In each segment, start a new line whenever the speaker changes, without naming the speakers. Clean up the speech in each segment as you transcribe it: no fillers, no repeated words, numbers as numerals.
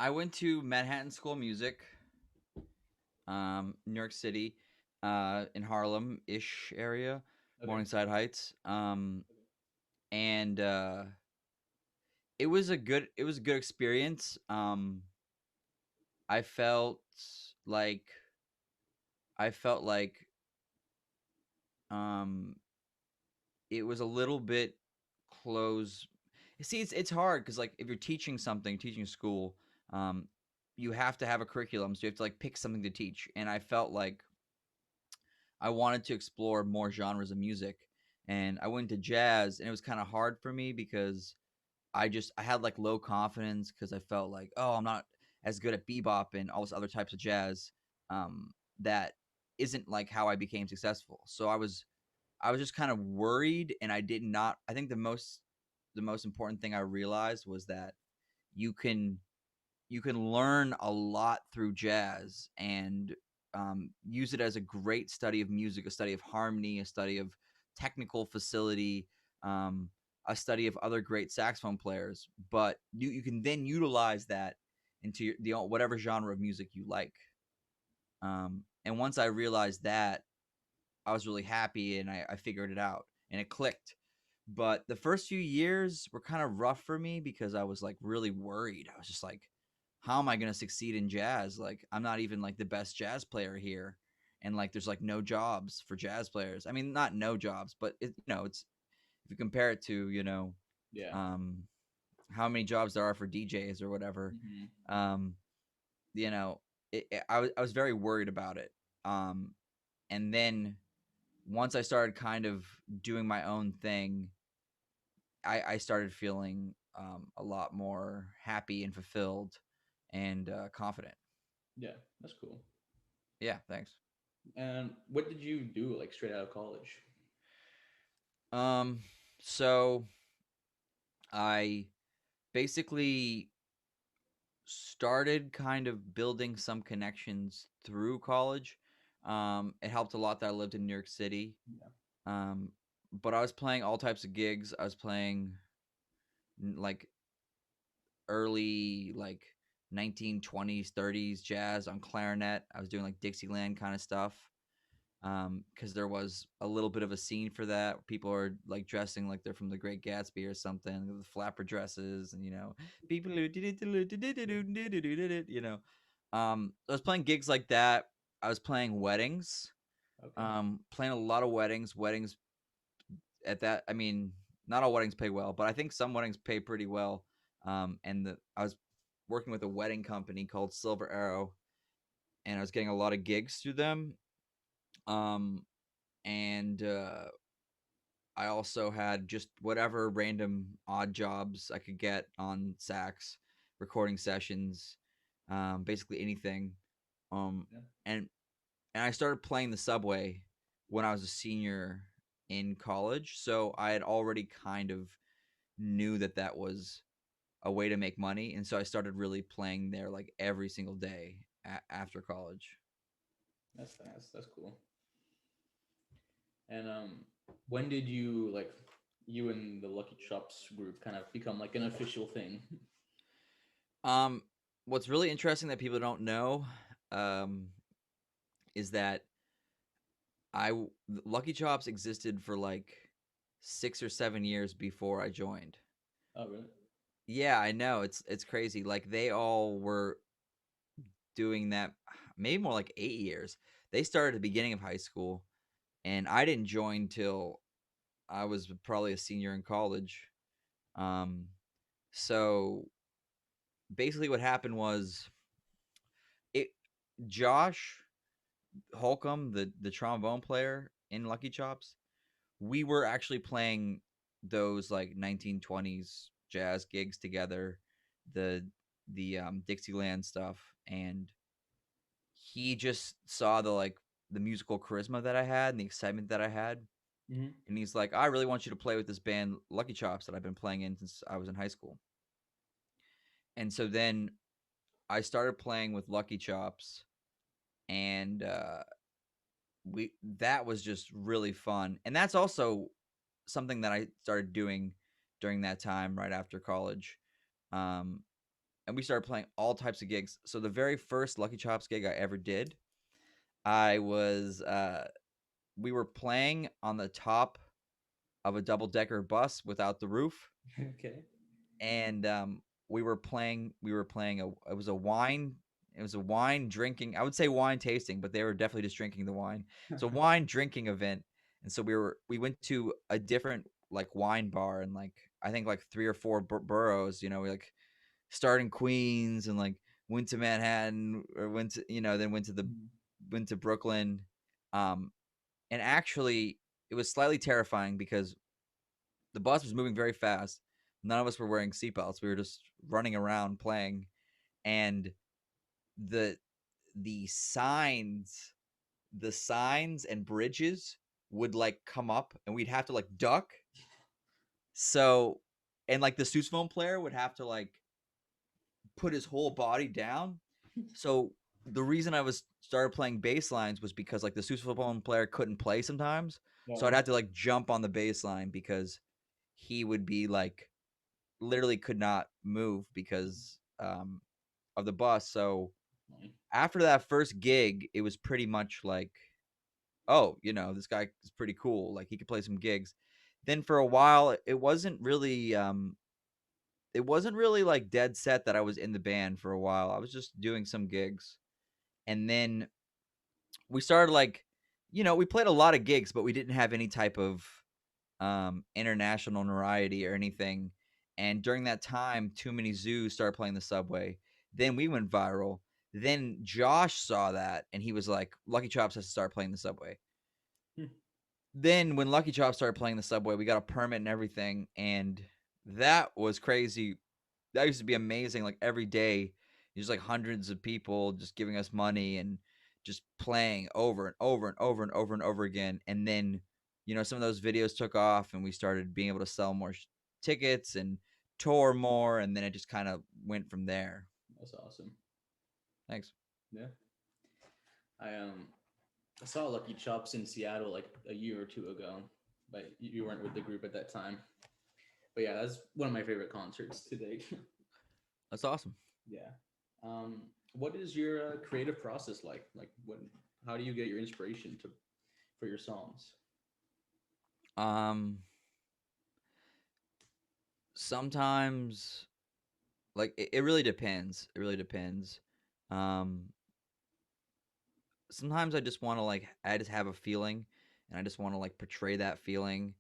I went to Manhattan School of Music, New York City, in Harlem ish area,
Okay.
Morningside Heights. And it was a good experience. I felt like I felt like um it was a little bit close. See, it's hard because like if you're teaching something, teaching school, um, you have to have a curriculum, so you have to like pick something to teach. And I felt like I wanted to explore more genres of music, and I went to jazz, and it was kind of hard for me because I had like low confidence because I felt like, oh, I'm not as good at bebop and all those other types of jazz. That isn't like how I became successful. So I was just kind of worried, and I did not. I think the most important thing I realized was that you can you can learn a lot through jazz and use it as a great study of music, a study of harmony, a study of technical facility, um, a study of other great saxophone players. But you can then utilize that into whatever genre of music you like. And once I realized that, I was really happy, and I figured it out and it clicked. But the first few years were kind of rough for me because I was like really worried. I was just like, how am I going to succeed in jazz? Like, I'm not even like the best jazz player here. And like, there's like no jobs for jazz players. I mean, not no jobs, but it's if you compare it to,
Yeah.
um, how many jobs there are for DJs or whatever,
Hmm.
um, you know, I was very worried about it. Um, and then once I started kind of doing my own thing, I started feeling a lot more happy and fulfilled and confident.
Yeah, that's cool.
Yeah, thanks.
And what did you do like straight out of college?
Um, so I basically started kind of building some connections through college. It helped a lot that I lived in New York City.
Yeah.
Um, but I was playing all types of gigs. I was playing like early like 1920s 30s jazz on clarinet. I was doing like Dixieland kind of stuff because there was a little bit of a scene for that. People are like dressing like they're from The Great Gatsby or something, with flapper dresses, and people, I was playing gigs like that. I was playing weddings,
Okay.
playing a lot of weddings at that. I mean, not all weddings pay well, but I think some weddings pay pretty well. And I was working with a wedding company called Silver Arrow, and I was getting a lot of gigs through them. Um, and I also had just whatever random odd jobs I could get on sax, recording sessions, basically anything. Um,
Yeah.
and and I started playing the subway when I was a senior in college, so I had already kind of knew that that was a way to make money, and so I started really playing there like every single day after college.
That's nice. That's cool. And when did you like you and the Lucky Chops group kind of become like an official thing?
Um, what's really interesting that people don't know, um, is that Lucky Chops existed for like 6 or 7 years before I joined.
Oh, really?
Yeah, I know it's crazy. Like they all were doing that, maybe more like 8 years. They started at the beginning of high school, and I didn't join till I was probably a senior in college. Um, so basically, what happened was it Josh Holcomb, the trombone player in Lucky Chops, we were actually playing those like 1920s jazz gigs together, the the Dixieland stuff, and he just saw the musical charisma that I had and the excitement that I had,
Hmm.
and he's like, "I really want you to play with this band Lucky Chops that I've been playing in since I was in high school." And so then I started playing with Lucky Chops, and we that was just really fun. And that's also something that I started doing during that time right after college. Um, and we started playing all types of gigs. So the very first Lucky Chops gig I ever did, I was we were playing on the top of a double decker bus without the roof,
Okay.
and we were playing it was a wine, drinking, I would say wine tasting, but they were definitely just drinking the wine. It's a wine drinking event. And so we went to a different like wine bar, and like I think like three or four boroughs, we like started in Queens, and like went to Manhattan, or went to, then
Mhm.
went to Brooklyn. um and actually it was slightly terrifying because the bus was moving very fast. None of us were wearing seatbelts. We were just running around playing, and the the signs, and bridges would like come up, and we'd have to like duck. So, and like the sousaphone player would have to like put his whole body down. So the reason I was started playing bass lines was because like the sousaphone player couldn't play sometimes. So I'd
Yeah.
have to like jump on the bass line because he would be like literally could not move because of the bus. So
Funny.
after that first gig, it was pretty much like, oh, this guy is pretty cool. Like he could play some gigs. Then for a while, it wasn't really like dead set that I was in the band for a while. I was just doing some gigs, and then we started like, we played a lot of gigs, but we didn't have any type of international notoriety or anything. And during that time, Too Many Zoos started playing the subway. Then we went viral. Then Josh saw that, and he was like, Lucky Chops has to start playing the subway.
Hmm.
Then when Lucky Chops started playing the subway, we got a permit and everything, and that was crazy. That used to be amazing. Like every day, there's like hundreds of people just giving us money and just playing over and over and over and over and over again. And then, some of those videos took off, and we started being able to sell more tickets and tour more, and then it just kind of went from there.
That's awesome.
Thanks.
Yeah. I I saw Lucky Chops in Seattle like a year or two ago, but you weren't with the group at that time. But yeah, that's one of my favorite concerts to date.
That's awesome.
Yeah. What is your creative process like? Like, what? How do you get your inspiration to for your songs?
Um, Sometimes, like it really depends. It really depends. Um, Sometimes I just have a feeling, and I just want to like portray that feeling.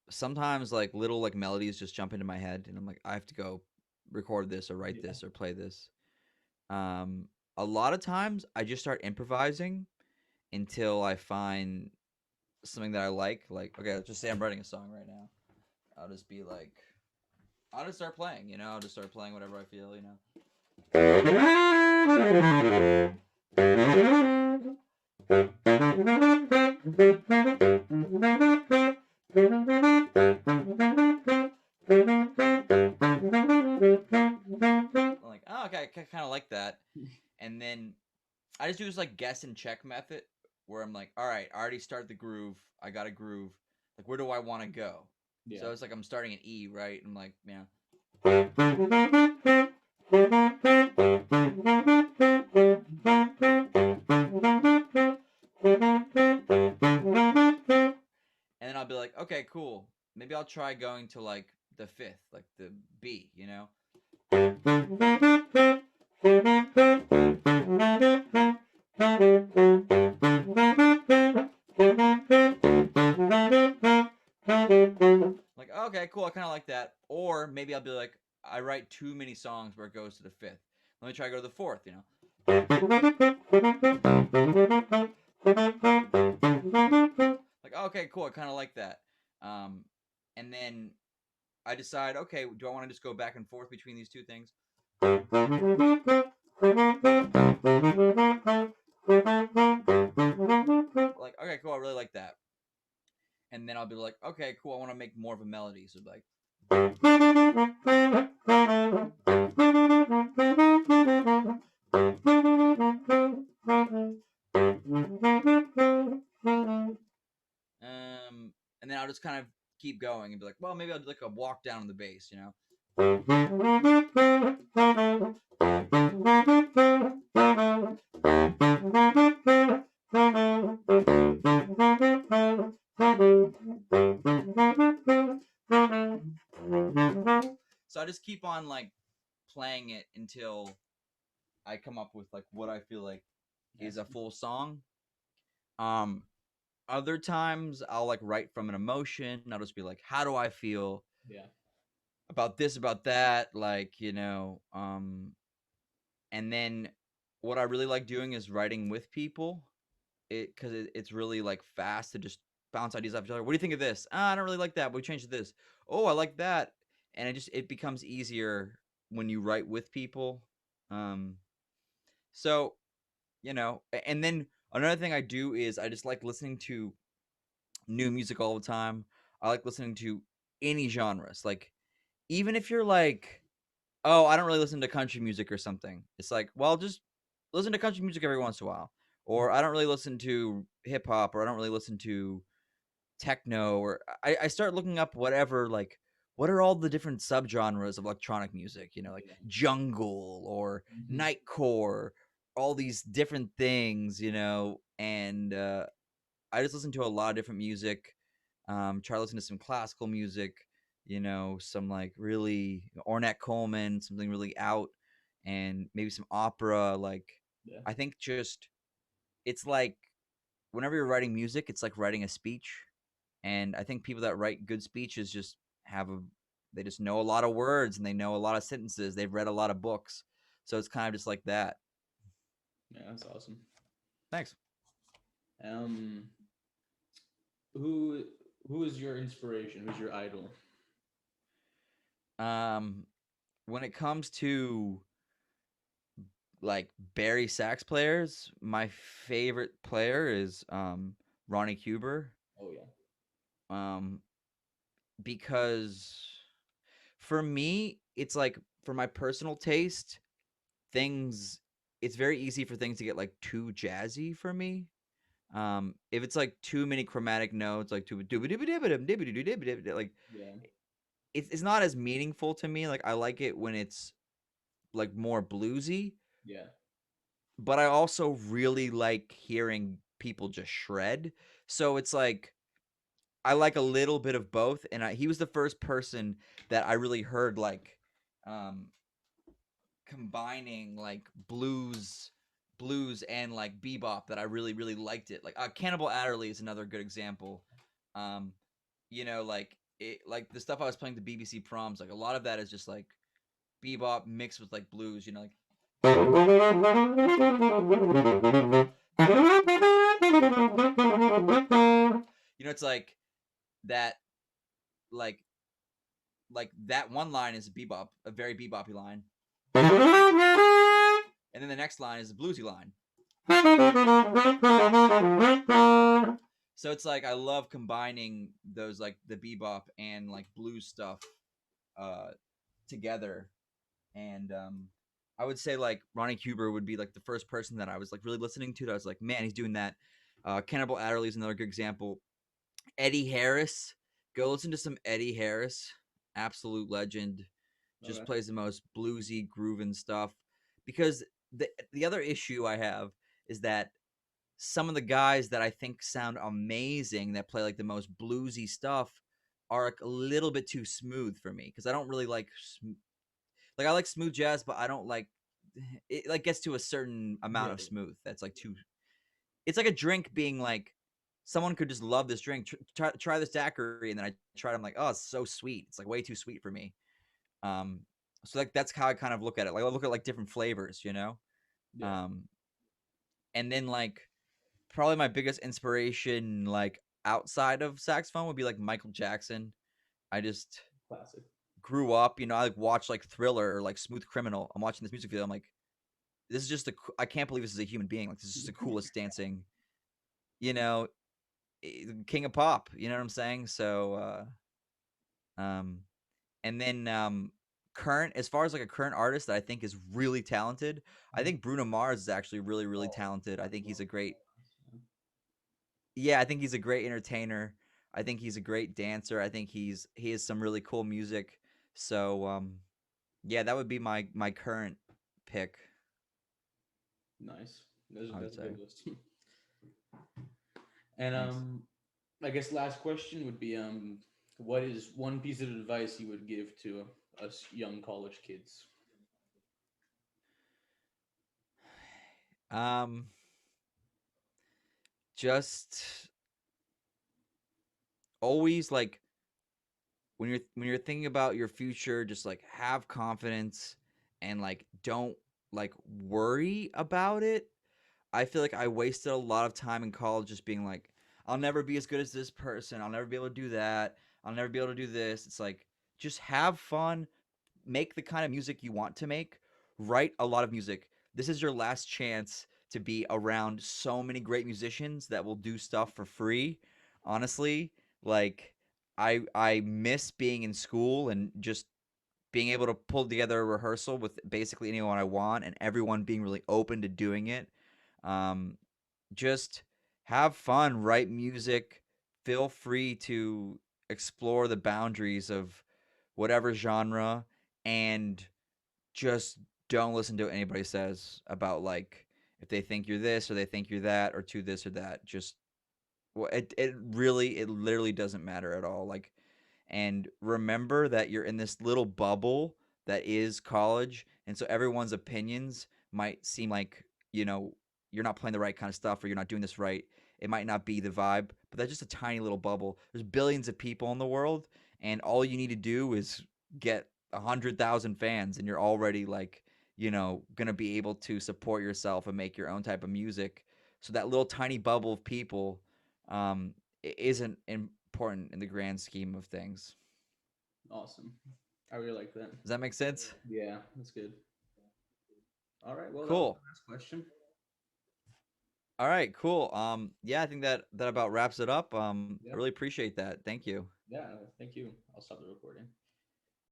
Sometimes like little like melodies just jump into my head, and I'm like, I have to go record this or write
Yeah.
this or play this. Um, a lot of times I just start improvising until I find something that I like. Like, okay, let's just say I'm writing a song right now. I'll just be like, I'll just start playing. I'll just start playing whatever I feel. I'm like, oh, okay, I kind of like that. And then I just do this like guess and check method where I'm like, all right, I already started the groove. I got a groove. Like, where do I want to go?
Yeah.
So it's like I'm starting at E, right? I'm like, yeah. And then I'll be like, okay, cool. Maybe I'll try going to like the fifth, like the B. Like, okay, cool. I kind of like that. Or maybe I'll be like, I write too many songs where it goes to the fifth. Let me try to go to the fourth. Like, okay, cool. I kind of like that. Um, and then I decide, okay, do I want to just go back and forth between these two things? Like, okay, cool. I really like that. And then I'll be like, okay, cool. I want to make more of a melody. So like, and then I'll just kind of keep going and be like, well, maybe I'll do like a walk down on the bass. I just keep on like playing it until I come up with like what I feel like is
Yes.
a full song. Um, Other times I'll like write from an emotion. I'll just be like, how do I feel
Yeah.
about this, about that, like, and then what I really like doing is writing with people. It's really like fast to just bounce ideas off each other. What do you think of this? I don't really like that, but we changed this. Oh, I like that. And it becomes easier when you write with people. Um, so and then another thing I do is I just like listening to new music all the time. I like listening to any genres. Like even if you're like, oh, I don't really listen to country music or something. It's like, well, just listen to country music every once in a while. Or I don't really listen to hip hop, or I don't really listen to techno, or I start looking up whatever, like what are all the different subgenres of electronic music, like
Yeah.
jungle or
Mhm.
nightcore, all these different things, and I just listen to a lot of different music. Try to listen to some classical music, some like really Ornette Coleman, something really out, and maybe some opera. Like,
Yeah.
I think just it's like whenever you're writing music, it's like writing a speech. And I think people that write good speeches just they just know a lot of words and they know a lot of sentences. They've read a lot of books. So it's kind of just like that.
Yeah, that's awesome.
Thanks.
Um, who who is your inspiration? Who's your idol?
Um, when it comes to like Barry sax players, my favorite player is Ronnie Huber.
Oh yeah.
Um, because for me, it's like for my personal taste, things it's very easy for things to get like too jazzy for me. If it's like too many chromatic notes, like too like
Yeah.
it's not as meaningful to me. Like I like it when it's like more bluesy,
Yeah.
but I also really like hearing people just shred. So it's like I like a little bit of both, and he was the first person that I really heard like um combining like blues and like bebop that I really really liked it. Like Cannibal Adderley is another good example. Um like the stuff I was playing the BBC proms, like a lot of that is just like bebop mixed with like blues, like it's like that like that one line is a bebop, a very beboppy line. And then the next line is a bluesy line. So it's like I love combining those like the bebop and like blues stuff uh together. And I would say like Ronnie Huber would be like the first person that I was like really listening to that I was like, man, he's doing that. Cannibal Adderley is another good example. Eddie Harris, go listen to some Eddie Harris, absolute legend. Just
Okay.
plays the most bluesy, grooving stuff. Because the other issue I have is that some of the guys that I think sound amazing that play like the most bluesy stuff are a little bit too smooth for me because I don't really like I like smooth jazz, but I don't like it. Like gets to a certain amount
Yeah.
of smooth that's like too. It's like a drink being like someone could just love this drink. Try this daiquiri, and then I tried. I'm like, oh, it's so sweet. It's like way too sweet for me. Um, so like that's how I kind of look at it. Like I look at like different flavors,
Yeah.
Um, and then like probably my biggest inspiration, like outside of saxophone, would be like Michael Jackson. I just
Classic.
grew up, I like watch like Thriller or like Smooth Criminal. I'm watching this music video. I'm like, this is just I can't believe this is a human being. Like this is just the coolest dancing, you know, king of pop. You know what I'm saying? So, um, and then current as far as like a current artist that I think is really talented, I think Bruno Mars is actually really really
Oh,
talented. I
I
think he's
love
a great
that.
yeah, I think he's a great entertainer. I think he's a great dancer. I think he has some really cool music. So yeah, that would be my current pick,
Nice. That's,
I would
that's a
say.
good list. And
Thanks.
I guess last question would be what is one piece of advice you would give to us young college kids?
Um, just always like when you're thinking about your future, just like have confidence and like don't like worry about it. I feel like I wasted a lot of time in college just being like, I'll never be as good as this person. I'll never be able to do that. I'll never be able to do this. It's like just have fun, make the kind of music you want to make, write a lot of music. This is your last chance to be around so many great musicians that will do stuff for free. Honestly, like I miss being in school and just being able to pull together a rehearsal with basically anyone I want and everyone being really open to doing it. Um, just have fun, write music, feel free to explore the boundaries of whatever genre, and just don't listen to what anybody says about like if they think you're this or they think you're that or to this or that. Just well, it literally doesn't matter at all. Like, and remember that you're in this little bubble that is college, and so everyone's opinions might seem like, you know, you're not playing the right kind of stuff or you're not doing this right. It might not be the vibe, but that's just a tiny little bubble. There's billions of people in the world, and all you need to do is get 100,000 fans, and you're already like, gonna be able to support yourself and make your own type of music. So that little tiny bubble of people um, isn't important in the grand scheme of things.
Awesome. I really like that.
Does that make sense?
Yeah, that's good. All right. Well, that was
Cool.
the last question.
All right, cool. Yeah, I think that about wraps it up. I
Yeah.
really appreciate that. Thank you.
Yeah. Thank you. I'll stop the recording.